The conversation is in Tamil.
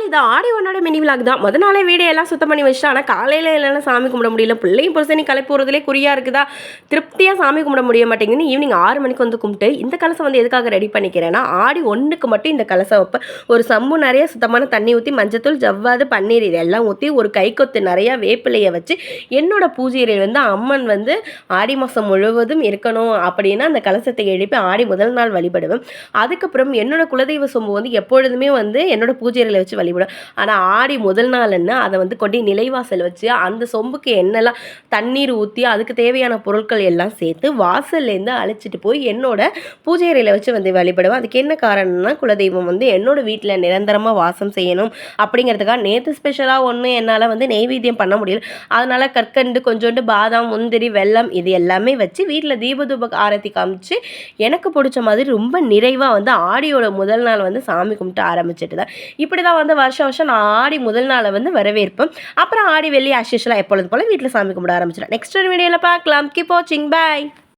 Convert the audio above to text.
இது ஆடி ஒன்னோட மினி விளாக் தான். முத நாளே வீடு எல்லாம் சுத்தம் பண்ணி வச்சுட்டு, ஆனால் காலையில் இல்லைன்னா சாமி கும்பிட முடியல. பிள்ளையும் புருஷனி கிளப்பி போகிறதுலே குறியாக இருக்குதா, திருப்தியாக சாமி கும்பிட முடிய மாட்டேங்குதுன்னு ஈவினிங் 6 மணிக்கு வந்து கும்பிட்டு இந்த கலசம் வந்து எதுக்காக ரெடி பண்ணிக்கிறேன்னா, ஆடி 1க்கு மட்டும் இந்த கலசம் வைப்பேன். ஒரு சம்பு நிறைய சுத்தமான தண்ணி ஊற்றி மஞ்சத்தூள், ஜவ்வாது, பன்னீர் இதெல்லாம் ஊற்றி ஒரு கைக்கொத்து நிறையா வேப்பிலையை வச்சு என்னோட பூஜையில் வந்து அம்மன் வந்து ஆடி மாதம் முழுவதும் இருக்கணும் அப்படின்னா அந்த கலசத்தை எழுப்பி ஆடி முதல் நாள் வழிபடுவேன். அதுக்கப்புறம் என்னோட குலதெய்வ சொம்பு வந்து எப்பொழுதுமே வந்து என்னோட பூஜைகளை வச்சு வழிபடும். ஆனால் ஆடி முதல் நாள்னா அதை வந்து கொண்டு நிலைவாசல் வச்சு அந்த சொம்புக்கு என்னெல்லாம் தண்ணீர் ஊற்றி அதுக்கு தேவையான பொருட்கள் எல்லாம் சேர்த்து வாசல்லேருந்து அழைச்சிட்டு போய் என்னோட பூஜை அறையில் வச்சு வந்து வழிபடுவேன். அதுக்கு என்ன காரணம்னா, குலதெய்வம் வந்து என்னோட வீட்டில் நிரந்தரமாக வாசம் செய்யணும் அப்படிங்கிறதுக்காக நேற்று ஸ்பெஷலாக ஒன்று என்னால் வந்து நெய்வேத்தியம் பண்ண முடியல. அதனால் கற்கண்டு, கொஞ்சோண்டு பாதாம், முந்திரி, வெல்லம் இது எல்லாமே வச்சு வீட்டில் தீபதூப ஆரத்தி காமிச்சு எனக்கு பிடிச்ச மாதிரி ரொம்ப நிறைவாக வந்து ஆடியோட முதல் நாள் வந்து சாமி கும்பிட்டு ஆரம்பிச்சுட்டு தான் இப்படி தான் வந்து வருஷம் வருஷம் நான் ஆடி முதல் நாளை வந்து வரவேற்பேன். அப்புறம் ஆடி வெள்ளி அஸ்யூஷுவலாக எப்பொழுது போல் வீட்டில் சாமி கும்பிட ஆரம்பிச்சிடும். நெக்ஸ்ட் ஒரு வீடியோவில் பார்க்கலாம். கீப் வாட்சிங். பை.